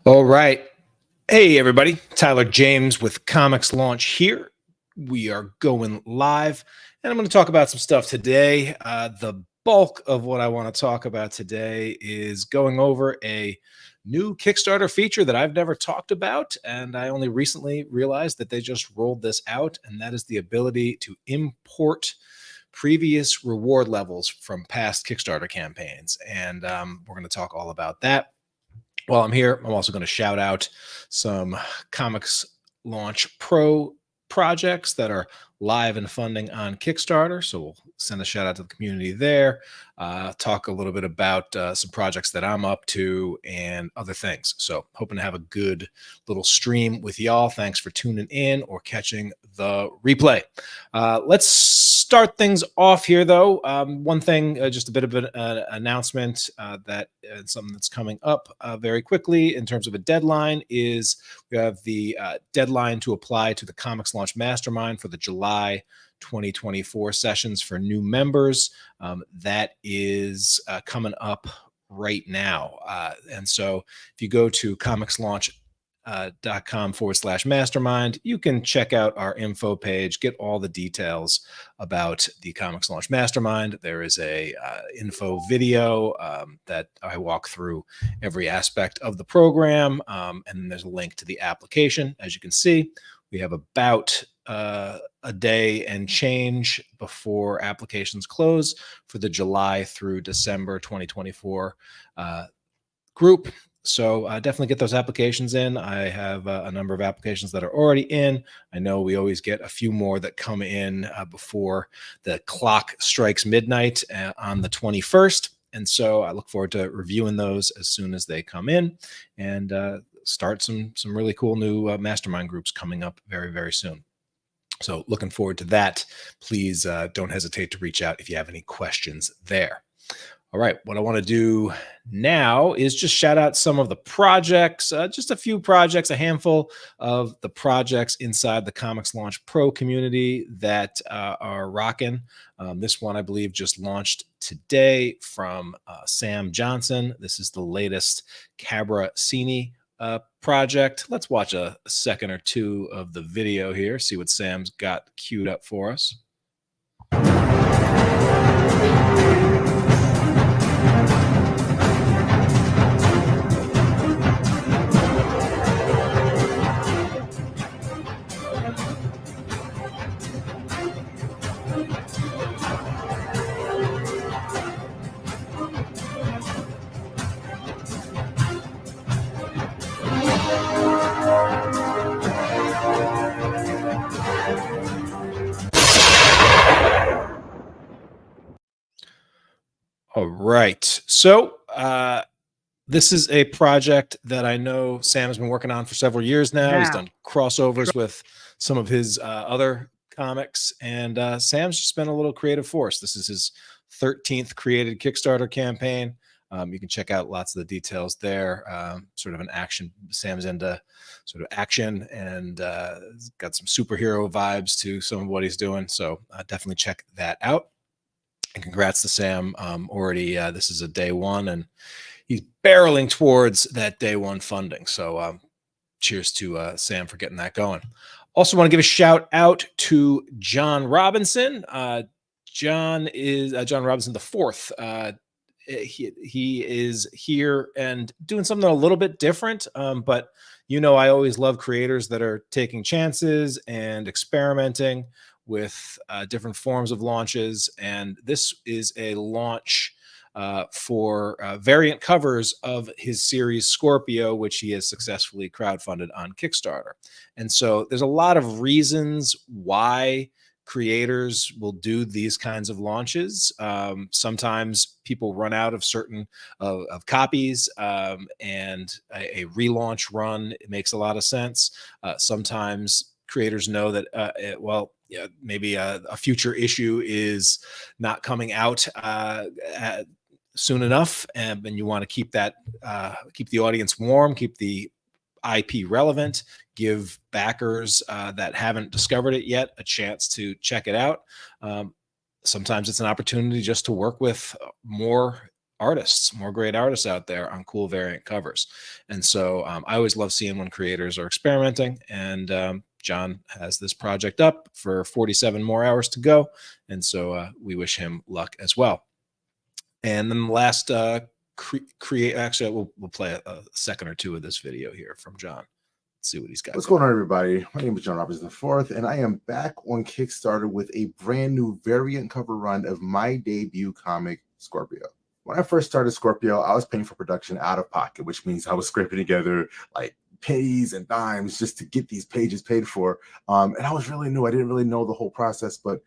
All right. Hey, everybody. Tyler James with ComixLaunch here. We are going live, and I'm going to talk about some stuff today. The bulk of what I want to talk about today is going over a new Kickstarter feature that I've never talked about, and I only recently realized that they just rolled this out, and that is the ability to import previous reward levels from past Kickstarter campaigns. And we're going to talk all about that. While I'm here, I'm also going to shout out some Comics Launch Pro projects that are live and funding on Kickstarter. So we'll send a shout out to the community there, talk a little bit about some projects that I'm up to and other things. So hoping to have a good little stream with y'all. Thanks for tuning in or catching the replay. Let's start things off here, though. One thing, just a bit of an announcement that something that's coming up very quickly in terms of a deadline is we have the deadline to apply to the ComixLaunch Mastermind for the July 2024 sessions for new members. That is coming up right now. And so if you go to comixlaunch.com/mastermind, you can check out our info page, get all the details about the Comics Launch Mastermind. There is a info video that I walk through every aspect of the program, and there's a link to the application. As you can see, we have about a day and change before applications close for the July through December 2024 group. So definitely get those applications in. I have a number of applications that are already in. I know we always get a few more that come in before the clock strikes midnight on the 21st. And so I look forward to reviewing those as soon as they come in and start some really cool new mastermind groups coming up very, very soon. So looking forward to that. Please don't hesitate to reach out if you have any questions there. All right, what I want to do now is just shout out some of the projects, just a few projects, a handful of the projects inside the Comics Launch Pro community that are rocking. This one, I believe, just launched today from Sam Johnson. This is the latest Cabra Cini project. Let's watch a second or two of the video here, see what Sam's got queued up for us. All right. So this is a project that I know Sam has been working on for several years now. He's done crossovers with some of his other comics, and Sam's just been a little creative force. This is his 13th created Kickstarter campaign. You can check out lots of the details there. Sort of an action. Sam's into sort of action and got some superhero vibes to some of what he's doing. So definitely check that out. And congrats to Sam. Already, this is a day one, and he's barreling towards that day one funding. So cheers to Sam for getting that going. Also want to give a shout out to John Robinson. John Robinson the fourth. He is here and doing something a little bit different. But you know, I always love creators that are taking chances and experimenting with different forms of launches. And this is a launch for variant covers of his series Scorpio, which he has successfully crowdfunded on Kickstarter. And so there's a lot of reasons why creators will do these kinds of launches. Sometimes people run out of certain of copies, and a relaunch run, it makes a lot of sense. Sometimes creators know that maybe a future issue is not coming out soon enough, and you want to keep that keep the audience warm, keep the IP relevant, give backers that haven't discovered it yet a chance to check it out. Sometimes it's an opportunity just to work with more artists, more great artists out there on cool variant covers. And so I always love seeing when creators are experimenting, and John has this project up for 47 more hours to go. And so we wish him luck as well. And then the last actually, we'll play a second or two of this video here from John. Let's see what he's got. What's going on, everybody? My name is John Roberts IV, and I am back on Kickstarter with a brand new variant cover run of my debut comic, Scorpio. When I first started Scorpio, I was paying for production out of pocket, which means I was scraping together like pennies and dimes just to get these pages paid for. And I was really new. I didn't really know the whole process, but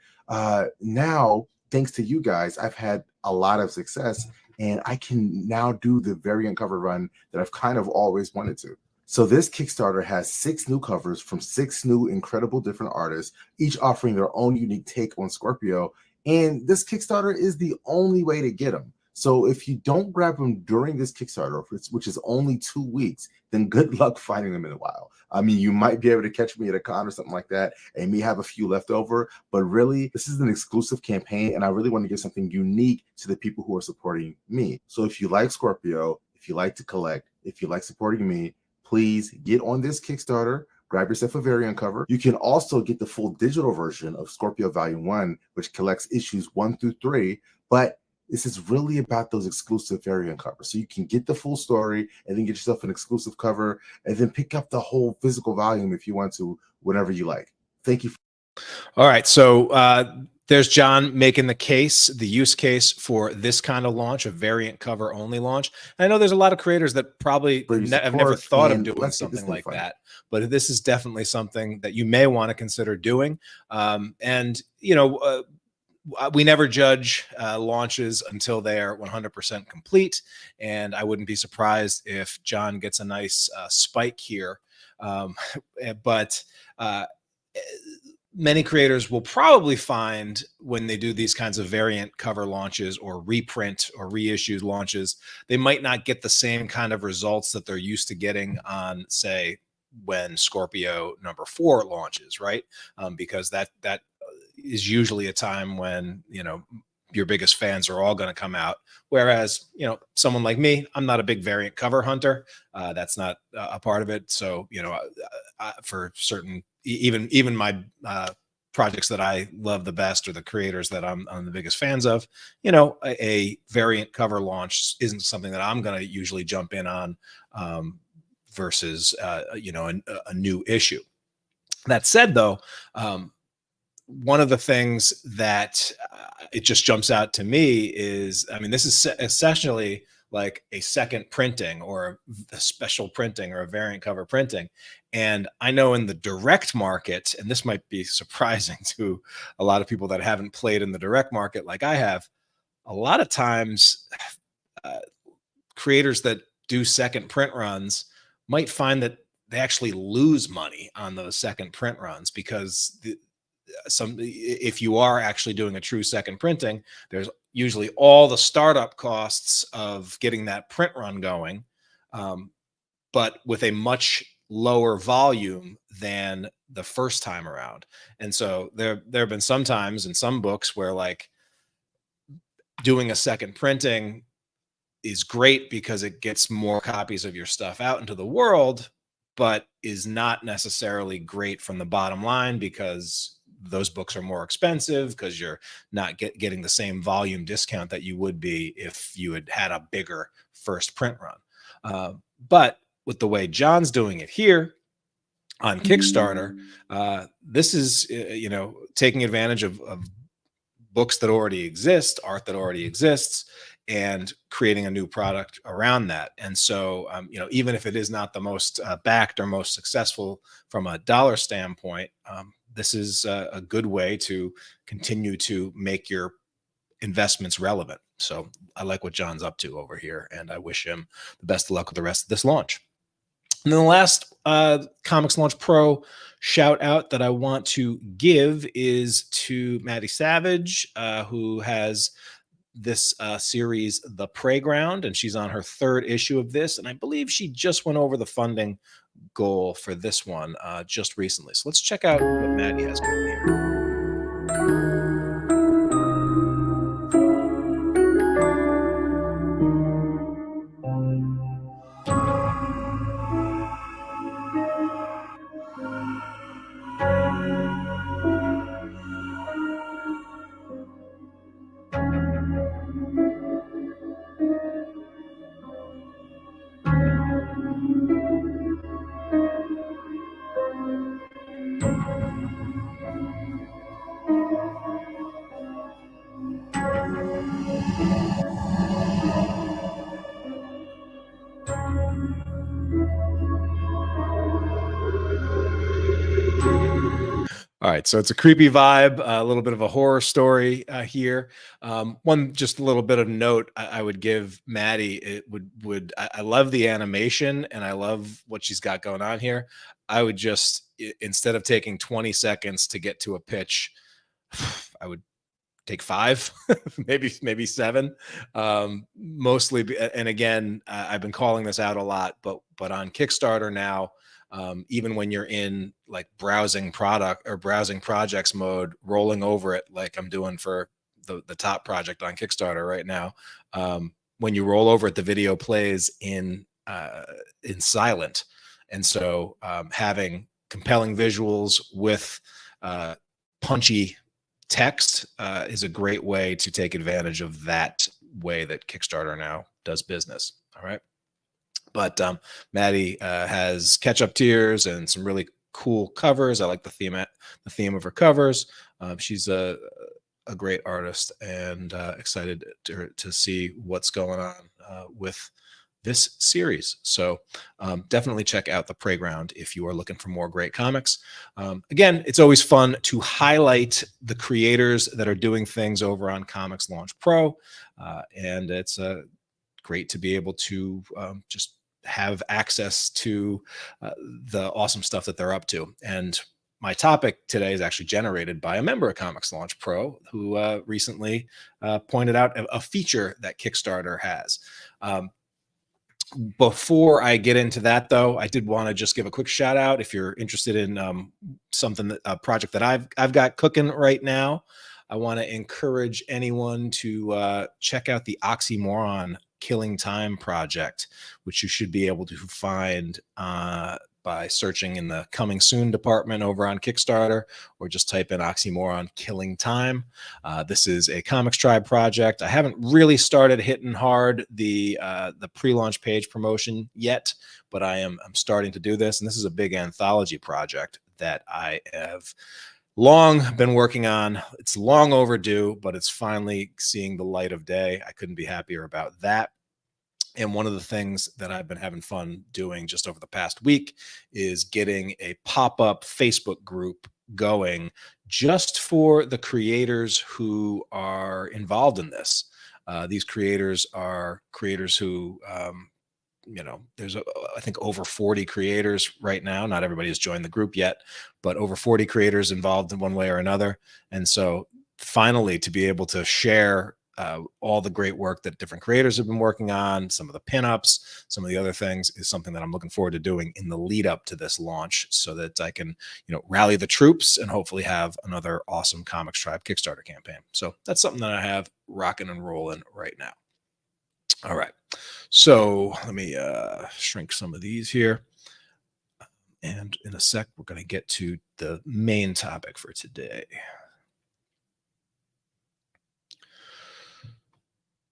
now, thanks to you guys, I've had a lot of success, and I can now do the variant cover run that I've kind of always wanted to. So this Kickstarter has 6 new covers from 6 new incredible different artists, each offering their own unique take on Scorpio. And this Kickstarter is the only way to get them. So if you don't grab them during this Kickstarter, which is only 2 weeks, then good luck finding them in a while. I mean, you might be able to catch me at a con or something like that, and me have a few left over, but really, this is an exclusive campaign, and I really want to give something unique to the people who are supporting me. So if you like Scorpio, if you like to collect, if you like supporting me, please get on this Kickstarter, grab yourself a variant cover. You can also get the full digital version of Scorpio Volume 1, which collects issues 1 through 3, but this is really about those exclusive variant covers. So you can get the full story and then get yourself an exclusive cover and then pick up the whole physical volume if you want to, whatever you like. Thank you. All right. So there's John making the case, the use case for this kind of launch, a variant cover only launch. I know there's a lot of creators that probably have never thought of doing something like that, but this is definitely something that you may want to consider doing. And, you know, we never judge launches until they are 100% complete. And I wouldn't be surprised if John gets a nice spike here. But many creators will probably find when they do these kinds of variant cover launches or reprint or reissue launches, they might not get the same kind of results that they're used to getting on, say, when Scorpio #4 launches, right? Because that is usually a time when, you know, your biggest fans are all going to come out. Whereas, you know, someone like me, I'm not a big variant cover hunter. That's not a part of it. So, you know, for certain, even my projects that I love the best or the creators that I'm the biggest fans of, you know, a variant cover launch isn't something that I'm going to usually jump in on versus, you know, a new issue. That said, though, one of the things that it just jumps out to me is, I mean, this is essentially like a second printing or a special printing or a variant cover printing. And I know in the direct market, and this might be surprising to a lot of people that haven't played in the direct market like I have, a lot of times creators that do second print runs might find that they actually lose money on those second print runs because if you are actually doing a true second printing, there's usually all the startup costs of getting that print run going, but with a much lower volume than the first time around. And so there have been some times in some books where like doing a second printing is great because it gets more copies of your stuff out into the world, but is not necessarily great from the bottom line because those books are more expensive because you're not getting the same volume discount that you would be if you had a bigger first print run. But with the way John's doing it here on Kickstarter, this is, you know, taking advantage of books that already exist, art that already exists, and creating a new product around that. And so, you know, even if it is not the most backed or most successful from a dollar standpoint, this is a good way to continue to make your investments relevant. So I like what John's up to over here, and I wish him the best of luck with the rest of this launch. And then the last ComixLaunch Pro shout out that I want to give is to Maddie Savage, who has this series, The Playground, and she's on her 3rd issue of this. And I believe she just went over the funding goal for this one just recently. So let's check out what Maddie has going here. right. So it's a creepy vibe, a little bit of a horror story here. One just a little bit of note I would give Maddie. It I love the animation and I love what she's got going on here. I would just, instead of taking 20 seconds to get to a pitch, I would take 5, maybe 7. Mostly, and again, I've been calling this out a lot, but on Kickstarter now, even when you're in like browsing product or browsing projects mode, rolling over it like I'm doing for the top project on Kickstarter right now, when you roll over it, the video plays in silent. And so having compelling visuals with punchy text is a great way to take advantage of that way that Kickstarter now does business. All right. But Maddie has catch-up tiers and some really cool covers. I like the theme of her covers. She's a great artist, and excited to see what's going on with this series. So definitely check out the Playground if you are looking for more great comics. Again, it's always fun to highlight the creators that are doing things over on ComixLaunch Pro, and it's great to be able to just have access to the awesome stuff that they're up to. And my topic today is actually generated by a member of ComixLaunch Pro who recently pointed out a feature that Kickstarter has. Before I get into that, though, I did want to just give a quick shout out. If you're interested in a project that I've got cooking right now, I want to encourage anyone to check out the Oxymoron Killing Time project, which you should be able to find by searching in the Coming Soon department over on Kickstarter, or just type in Oxymoron Killing Time. This is a Comics Tribe project. I haven't really started hitting hard the pre-launch page promotion yet, but I'm starting to do this, and this is a big anthology project that I have long been working on. It's long overdue, but it's finally seeing the light of day. I couldn't be happier about that. And one of the things that I've been having fun doing just over the past week is getting a pop-up Facebook group going just for the creators who are involved in this. These creators are creators who, there's I think over 40 creators right now. Not everybody has joined the group yet, but over 40 creators involved in one way or another. And so finally, to be able to share all the great work that different creators have been working on, some of the pinups, some of the other things, is something that I'm looking forward to doing in the lead up to this launch, so that I can, rally the troops and hopefully have another awesome Comics Tribe Kickstarter campaign. So that's something that I have rocking and rolling right now. All right. So let me shrink some of these here. And in a sec, we're going to get to the main topic for today.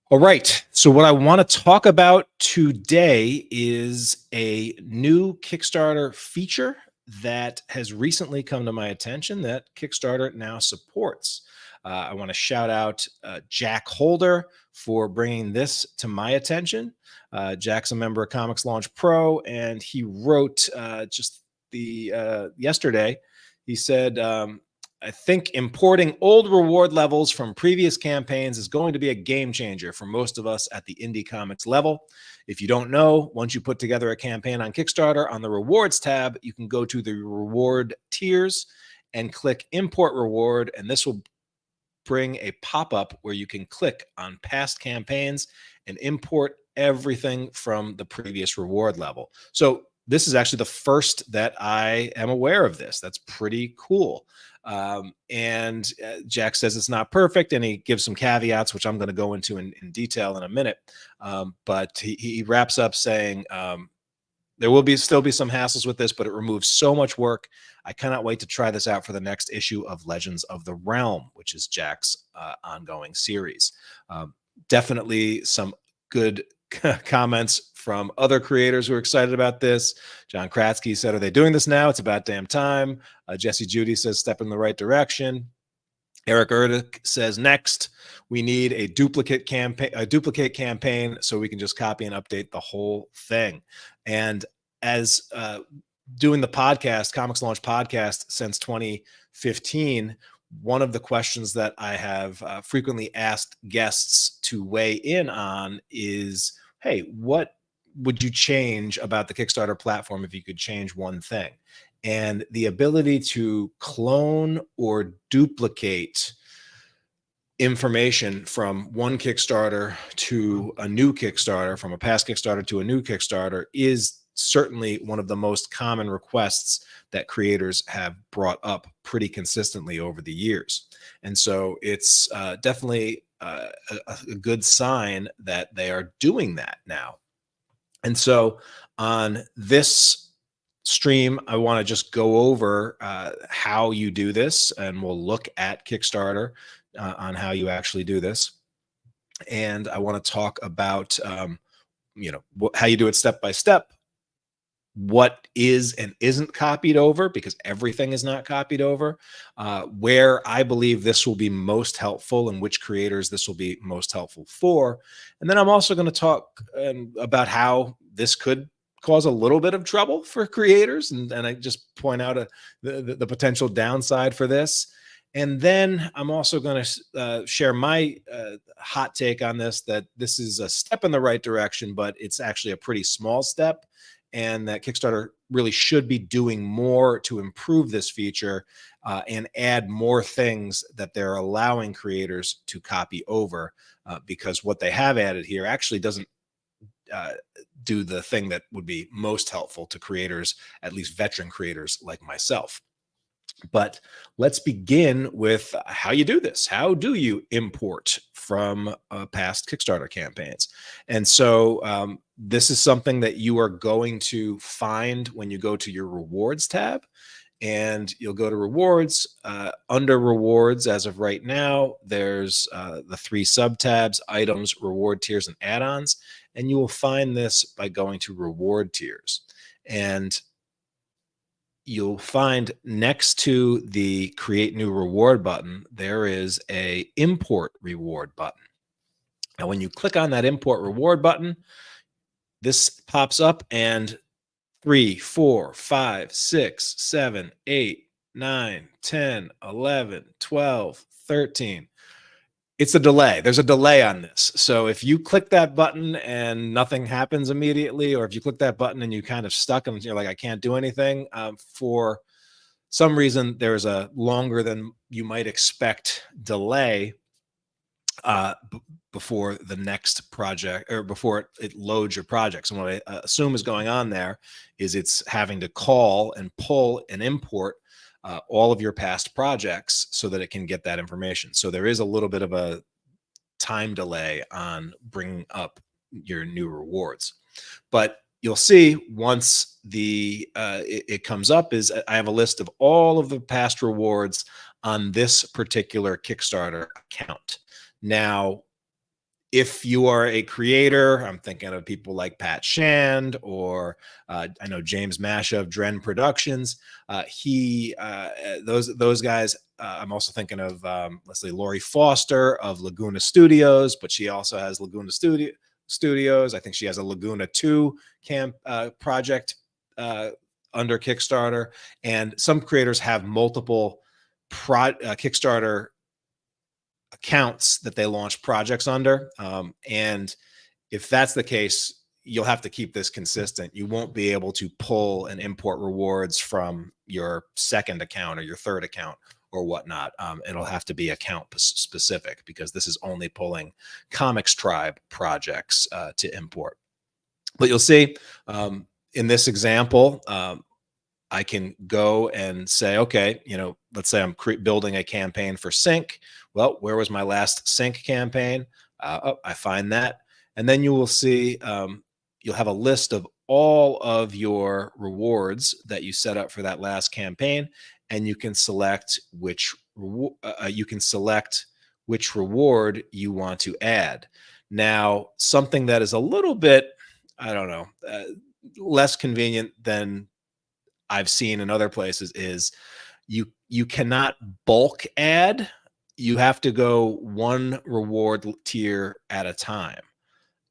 All right. So what I want to talk about today is a new Kickstarter feature that has recently come to my attention that Kickstarter now supports. I want to shout out Jack Holder for bringing this to my attention. Jack's a member of ComixLaunch Pro, and he wrote just yesterday. He said, I think importing old reward levels from previous campaigns is going to be a game changer for most of us at the indie comics level. If you don't know, once you put together a campaign on Kickstarter, on the rewards tab, you can go to the reward tiers and click import reward, and this will bring a pop-up where you can click on past campaigns and import everything from the previous reward level. So this is actually the first that I am aware of this. That's pretty cool. And Jack says it's not perfect, and he gives some caveats, which I'm going to go into in detail in a minute. But he wraps up saying there will still be some hassles with this, but it removes so much work. I cannot wait to try this out for the next issue of Legends of the Realm, which is Jack's ongoing series. Definitely some good comments from other creators who are excited about this. John Kratzky said, "Are they doing this now? It's about damn time." Jesse Judy says, "Step in the right direction." Eric Erdick says, "Next, we need a duplicate campaign so we can just copy and update the whole thing." And as doing the podcast, ComixLaunch podcast, since 15, one of the questions that I have frequently asked guests to weigh in on is, hey, what would you change about the Kickstarter platform if you could change one thing? And the ability to clone or duplicate information from one Kickstarter to a new Kickstarter, from a past Kickstarter to a new Kickstarter, is certainly one of the most common requests that creators have brought up pretty consistently over the years. And so it's definitely a good sign that they are doing that now. And so on this stream, I want to just go over how you do this, and we'll look at Kickstarter on how you actually do this. And I want to talk about, how you do it step by step, what is and isn't copied over, because everything is not copied over, where I believe this will be most helpful and which creators this will be most helpful for. And then I'm also going to talk about how this could cause a little bit of trouble for creators. And I just point out the potential downside for this. And then I'm also going to share my hot take on this, that this is a step in the right direction, but it's actually a pretty small step, and that Kickstarter really should be doing more to improve this feature and add more things that they're allowing creators to copy over, because what they have added here actually doesn't do the thing that would be most helpful to creators, at least veteran creators like myself. But let's begin with how you do this. How do you import from past Kickstarter campaigns? And so this is something that you are going to find when you go to your rewards tab, and you'll go to rewards. Under rewards, as of right now, there's the 3 sub tabs: items, reward tiers, and add-ons. And you will find this by going to reward tiers. And you'll find next to the create new reward button, there is a import reward button. Now, when you click on that import reward button, this pops up, and 3, 4, 5, 6, 7, 8, 9, 10, 11, 12, 13. It's a delay. There's a delay on this. So if you click that button and nothing happens immediately, or if you click that button and you kind of stuck and you're like, I can't do anything, for some reason, there's a longer than you might expect delay before the next project, or before it loads your projects. And what I assume is going on there is it's having to call and pull and import all of your past projects so that it can get that information. So there is a little bit of a time delay on bringing up your new rewards. But you'll see once it comes up, is I have a list of all of the past rewards on this particular Kickstarter account. Now, if you are a creator, I'm thinking of people like Pat Shand, or I know James Masha of Dren Productions. Those guys. I'm also thinking of let's say Lori Foster of Laguna Studios, but she also has Laguna Studios. I think she has a Laguna 2 project under Kickstarter, and some creators have multiple Kickstarter accounts that they launch projects under. And if that's the case, you'll have to keep this consistent. You won't be able to pull and import rewards from your second account or your third account or whatnot. It'll have to be account specific, because this is only pulling Comics Tribe projects to import. But you'll see in this example, I can go and say, okay, let's say I'm building a campaign for Sync. Well, where was my last Sync campaign? I find that. And then you will see, you'll have a list of all of your rewards that you set up for that last campaign, and you can select which reward you want to add. Now, something that is a little bit, I don't know, less convenient than I've seen in other places is you cannot bulk add. You have to go one reward tier at a time,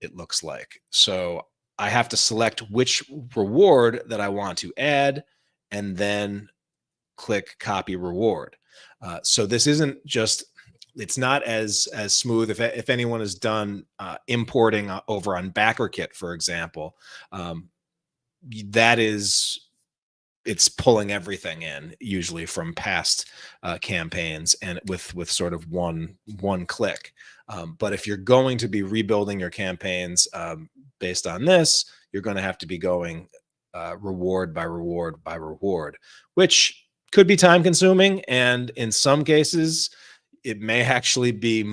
it looks like. So I have to select which reward that I want to add, and then click copy reward. So this isn't just, it's not as smooth. If anyone has done importing over on BackerKit, for example, that is, it's pulling everything in usually from past campaigns and with sort of one click. But if you're going to be rebuilding your campaigns based on this, you're going to have to be going reward by reward by reward, which could be time consuming. And in some cases, it may actually be,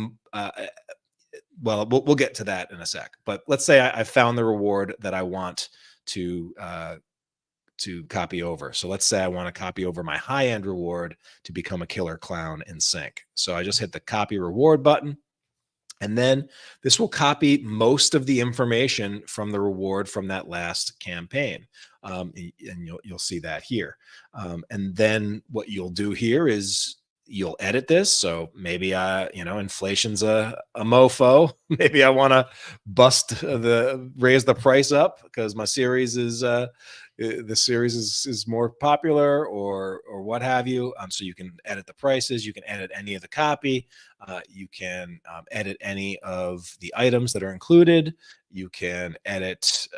well, we'll get to that in a sec. But let's say I found the reward that I want to copy over. So let's say I want to copy over my high-end reward to become a killer clown in sync. So I just hit the copy reward button, and then this will copy most of the information from the reward from that last campaign. And you'll see that here. And then what you'll do here is you'll edit this. So maybe inflation's a mofo. Maybe I want to raise the price up because my series is the series is more popular or what have you. So you can edit the prices. You can edit any of the copy. You can edit any of the items that are included. You can edit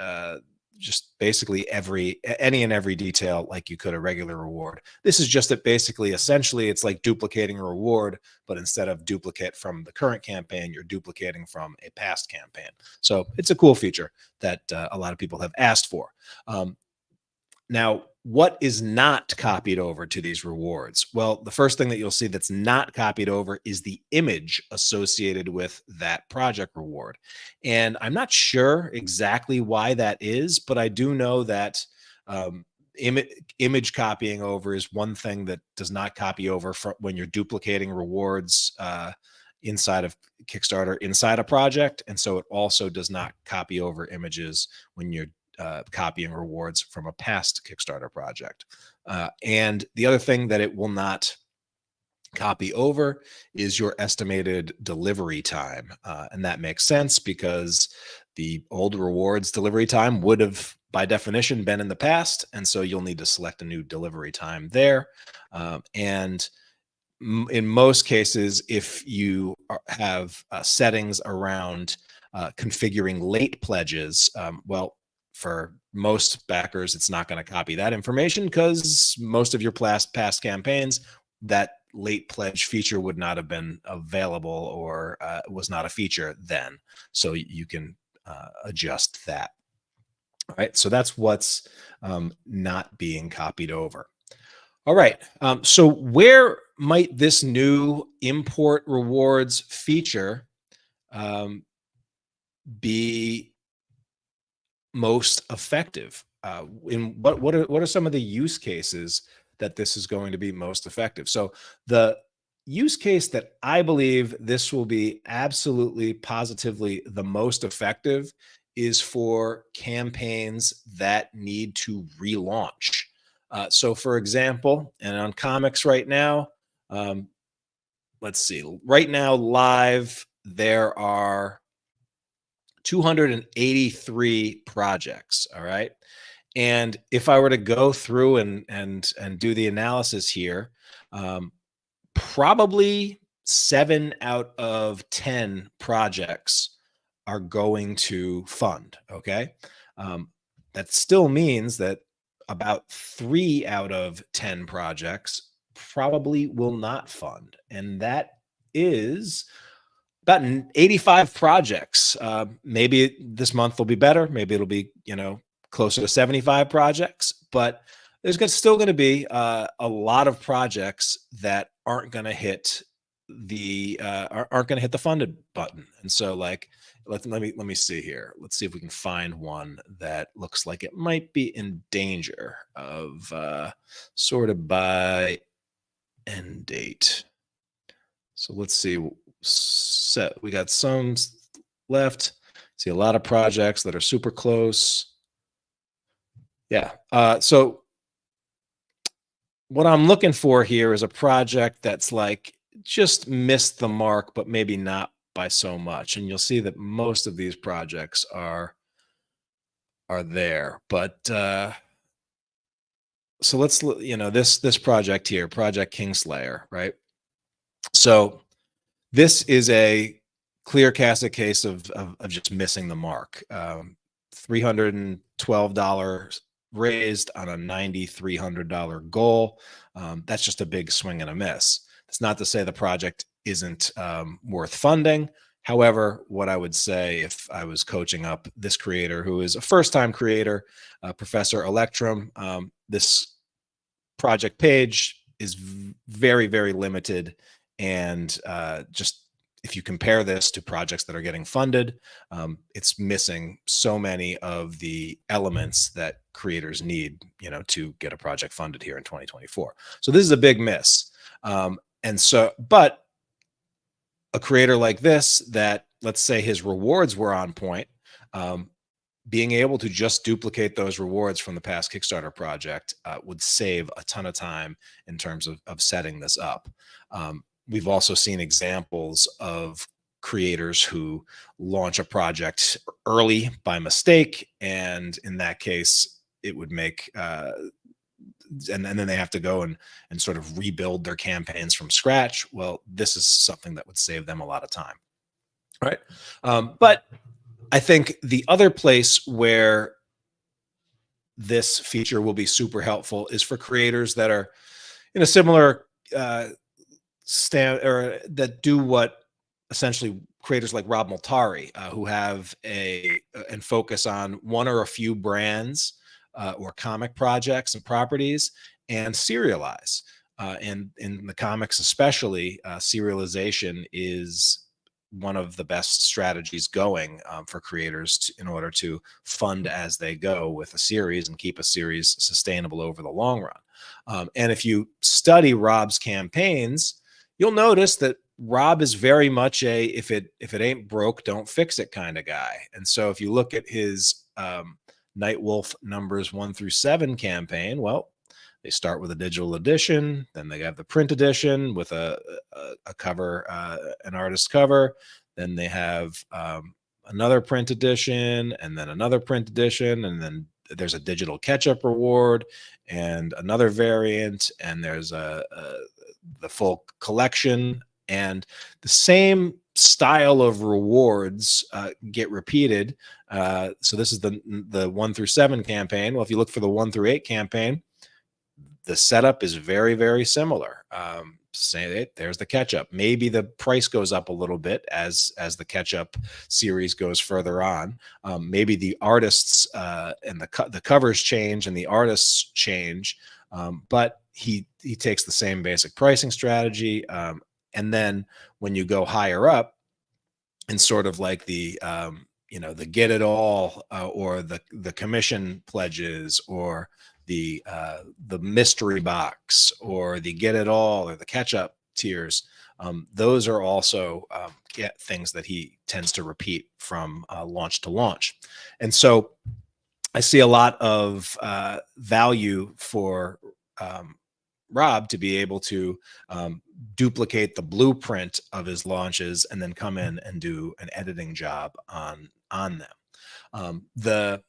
just basically any and every detail like you could a regular reward. This is just that basically, essentially, it's like duplicating a reward, but instead of duplicate from the current campaign, you're duplicating from a past campaign. So it's a cool feature that a lot of people have asked for. Now, what is not copied over to these rewards? Well, the first thing that you'll see that's not copied over is the image associated with that project reward. And I'm not sure exactly why that is, but I do know that image copying over is one thing that does not copy over when you're duplicating rewards inside of Kickstarter, inside a project. And so it also does not copy over images when you're copying rewards from a past Kickstarter project. And the other thing that it will not copy over is your estimated delivery time. And that makes sense because the old rewards delivery time would have, by definition, been in the past. And so you'll need to select a new delivery time there. And in most cases, if you have settings around configuring late pledges, well, for most backers, it's not going to copy that information because most of your past campaigns, that late pledge feature would not have been available or was not a feature then. So you can adjust that. All right, so that's what's not being copied over. All right, so where might this new import rewards feature be most effective? In what are some of the use cases that this is going to be most effective? So the use case that I believe this will be absolutely positively the most effective is for campaigns that need to relaunch. So for example, and on Comics right now, let's see, right now live, there are 283 projects. All right. And if I were to go through and do the analysis here, probably 7 out of 10 projects are going to fund. Okay. That still means that about 3 out of 10 projects probably will not fund. And that is about 85 projects. Maybe this month will be better. Maybe it'll be, closer to 75 projects, but there's still going to be a lot of projects that aren't going to hit the funded button. And so let me see here. Let's see if we can find one that looks like it might be in danger of sorted by end date. So let's see. We got some left. See a lot of projects that are super close. Yeah. So what I'm looking for here is a project that's just missed the mark, but maybe not by so much. And you'll see that most of these projects are there. But so let's, this project here, Project Kingslayer, right? So this is a clear case of just missing the mark. $312 raised on a $9,300 goal. That's just a big swing and a miss. It's not to say the project isn't worth funding. However, what I would say if I was coaching up this creator, who is a first-time creator, Professor Electrum, this project page is very, very limited. And just if you compare this to projects that are getting funded, it's missing so many of the elements that creators need, to get a project funded here in 2024. So this is a big miss. But a creator like this, that let's say his rewards were on point, being able to just duplicate those rewards from the past Kickstarter project would save a ton of time in terms of setting this up. We've also seen examples of creators who launch a project early by mistake, and in that case, it would make and then they have to go and sort of rebuild their campaigns from scratch. Well, this is something that would save them a lot of time, right? But I think the other place where this feature will be super helpful is for creators that are in a similar that do what essentially creators like Rob Multari, who have and focus on one or a few brands or comic projects and properties and serialize. And in the comics especially, serialization is one of the best strategies going for creators in order to fund as they go with a series and keep a series sustainable over the long run. And if you study Rob's campaigns, you'll notice that Rob is very much a if it ain't broke, don't fix it kind of guy. And so if you look at his Nightwolf numbers 1 through 7 campaign, well, they start with a digital edition, then they have the print edition with a cover, an artist cover, then they have another print edition, and then another print edition, and then there's a digital catch-up reward and another variant, and there's the full collection, and the same style of rewards get repeated. So this is the 1 through 7 campaign. Well, if you look for the 1 through 8 campaign, the setup is very, very similar. There's the catch-up. Maybe the price goes up a little bit as the catch-up series goes further on. Maybe the artists and the covers change and the artists change, but he takes the same basic pricing strategy. And then when you go higher up, and sort of like the the get it all or the commission pledges, or the mystery box, or the get it all, or the catch up tiers, those are also things that he tends to repeat from launch to launch. And so I see a lot of value for Rob to be able to duplicate the blueprint of his launches and then come in and do an editing job on them. The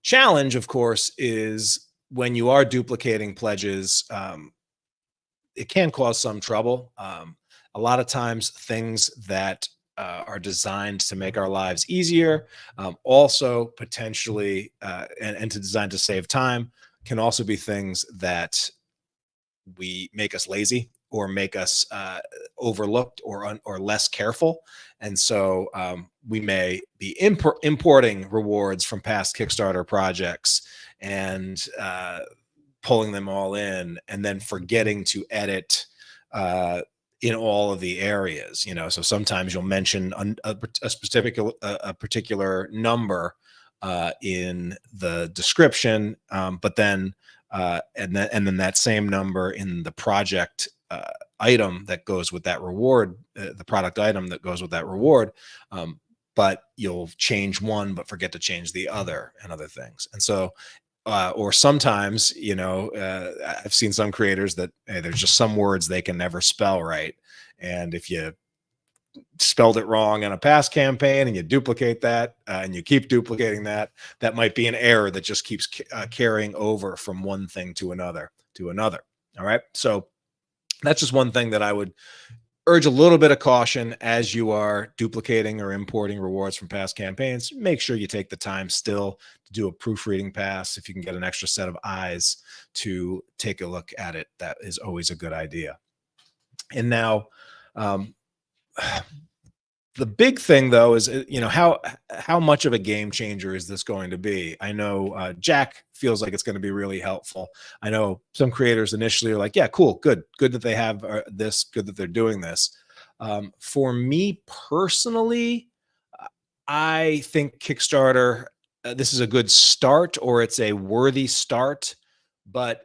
challenge, of course, is when you are duplicating pledges, it can cause some trouble. A lot of times things that are designed to make our lives easier, also potentially, and to design to save time, can also be things that we make us lazy or make us overlooked or less careful. And so we may be importing rewards from past Kickstarter projects and pulling them all in, and then forgetting to edit in all of the areas. So sometimes you'll mention a particular number in the description, but then and then that same number in the project item that goes with that reward, the product item that goes with that reward, but you'll change one but forget to change the other, and other things. And so or sometimes I've seen some creators that there's just some words they can never spell right, and if you spelled it wrong in a past campaign and you duplicate that and you keep duplicating that, that might be an error that just keeps carrying over from one thing to another. All right. So that's just one thing that I would urge a little bit of caution as you are duplicating or importing rewards from past campaigns. Make sure you take the time still to do a proofreading pass. If you can get an extra set of eyes to take a look at it, that is always a good idea. And now, the big thing though is, how much of a game changer is this going to be? I know Jack feels like it's going to be really helpful. I know some creators initially are like, yeah, cool, good that they have this, good that they're doing this. For me personally, I think Kickstarter, this is a good start, or it's a worthy start, but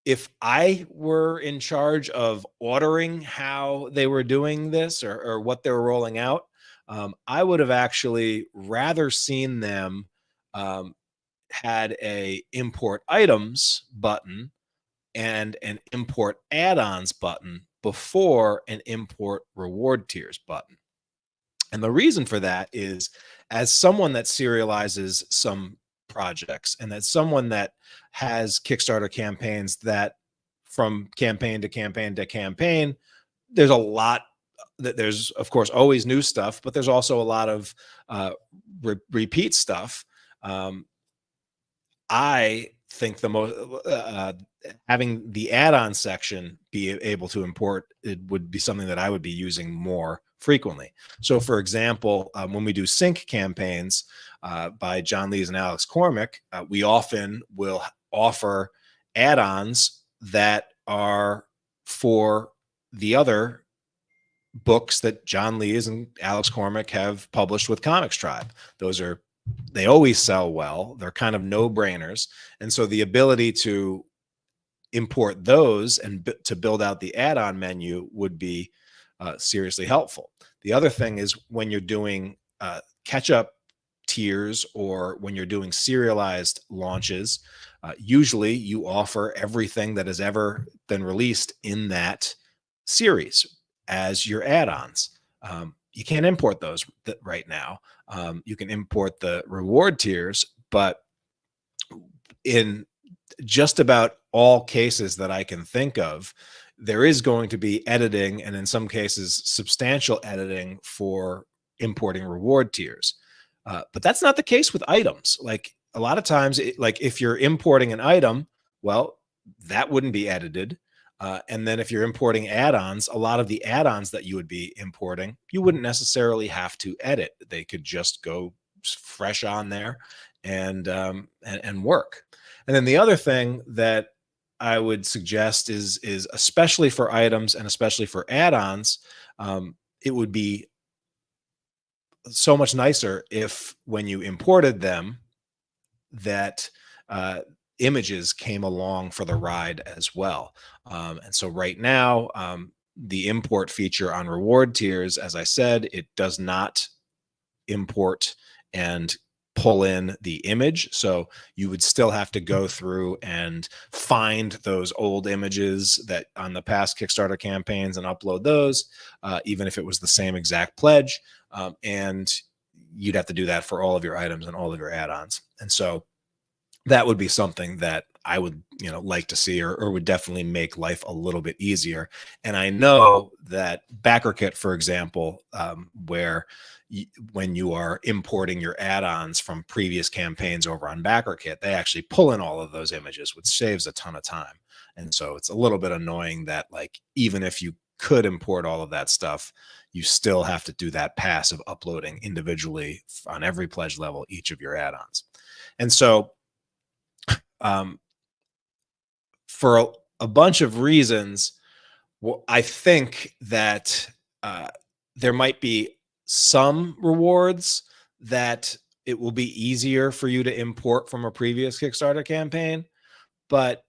if I were in charge of ordering how they were doing this, or what they were rolling out, I would have actually rather seen them had a import items button and an import add-ons button before an import reward tiers button. And the reason for that is, as someone that serializes some projects, and that's someone that has Kickstarter campaigns that from campaign to campaign to campaign, there's a lot that there's, of course, always new stuff, but there's also a lot of repeat stuff. I think the most having the add-on section be able to import it would be something that I would be using more frequently. So, for example, when we do sync campaigns by John Lees and Alex Cormick, we often will offer add-ons that are for the other books that John Lees and Alex Cormick have published with Comics Tribe. They always sell well. They're kind of no-brainers. And so the ability to import those and to build out the add-on menu would be seriously helpful. The other thing is, when you're doing catch-up tiers, or when you're doing serialized launches, usually you offer everything that has ever been released in that series as your add-ons. You can't import those right now. You can import the reward tiers, but in just about all cases that I can think of, there is going to be editing, and in some cases substantial editing, for importing reward tiers. But that's not the case with items. Like, a lot of times, like if you're importing an item, well, that wouldn't be edited. And then if you're importing add-ons, a lot of the add-ons that you would be importing, you wouldn't necessarily have to edit. They could just go fresh on there and work. And then the other thing that I would suggest is especially for items and especially for add-ons, it would be so much nicer if, when you imported them, that images came along for the ride as well. And so right now, the import feature on reward tiers, as I said, it does not import and pull in the image. So you would still have to go through and find those old images that on the past Kickstarter campaigns and upload those, even if it was the same exact pledge. And you'd have to do that for all of your items and all of your add-ons. And so that would be something that I would, like to see, or would definitely make life a little bit easier. And I know that BackerKit, for example, where when you are importing your add-ons from previous campaigns over on BackerKit, they actually pull in all of those images, which saves a ton of time. And so it's a little bit annoying that, like, even if you could import all of that stuff, you still have to do that pass of uploading individually on every pledge level each of your add-ons. And so for a bunch of reasons, I think that there might be some rewards that it will be easier for you to import from a previous Kickstarter campaign, but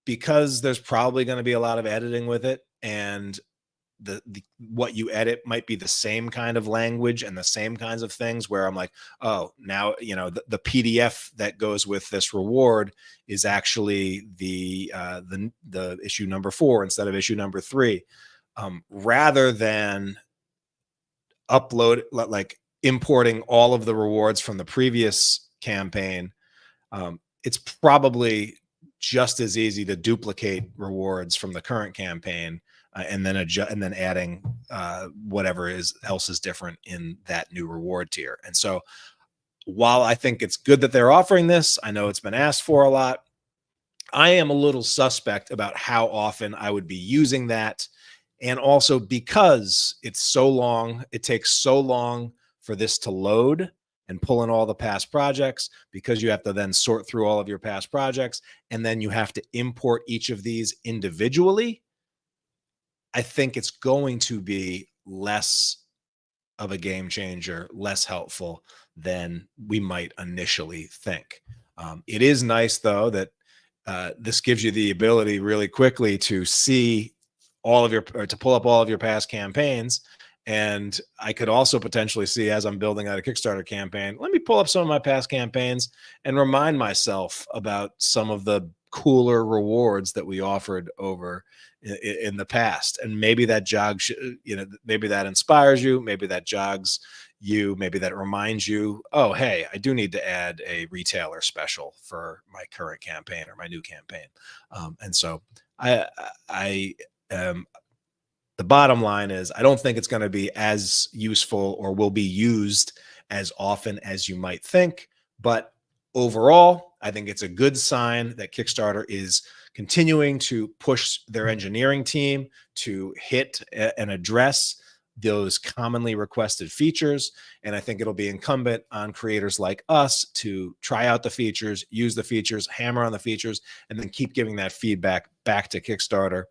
because there's probably going to be a lot of editing with it, and what you edit might be the same kind of language and the same kinds of things, where I'm like, oh, now the PDF that goes with this reward is actually the issue number 4 instead of issue number 3, rather than like importing all of the rewards from the previous campaign, it's probably just as easy to duplicate rewards from the current campaign and then adjust and then adding whatever else is different in that new reward tier. And so while I think it's good that they're offering this, I know it's been asked for a lot. I am a little suspect about how often I would be using that. And also because it's so long, it takes so long for this to load and pull in all the past projects, because you have to then sort through all of your past projects, and then you have to import each of these individually. I think it's going to be less of a game changer, less helpful than we might initially think. It is nice, though, that this gives you the ability really quickly to see all of your, or to pull up all of your past campaigns. And I could also potentially see, as I'm building out a Kickstarter campaign, let me pull up some of my past campaigns and remind myself about some of the cooler rewards that we offered over in the past. And maybe that jogs, maybe that inspires you, maybe that jogs you, maybe that reminds you, oh, hey, I do need to add a retailer special for my current campaign or my new campaign. And so the bottom line is, I don't think it's going to be as useful or will be used as often as you might think. But overall, I think it's a good sign that Kickstarter is continuing to push their engineering team to hit and address those commonly requested features. And I think it'll be incumbent on creators like us to try out the features, use the features, hammer on the features, and then keep giving that feedback back to Kickstarter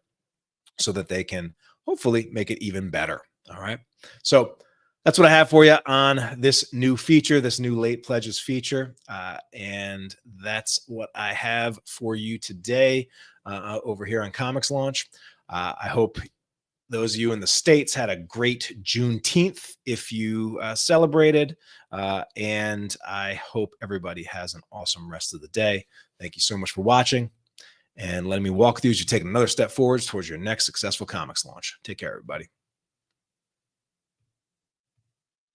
so that they can hopefully make it even better. All right. So that's what I have for you on this new feature, this new late pledges feature. And that's what I have for you today over here on ComixLaunch. I hope those of you in the States had a great Juneteenth if you celebrated. And I hope everybody has an awesome rest of the day. Thank you so much for watching. And let me walk with you as you take another step forward towards your next successful comics launch. Take care, everybody.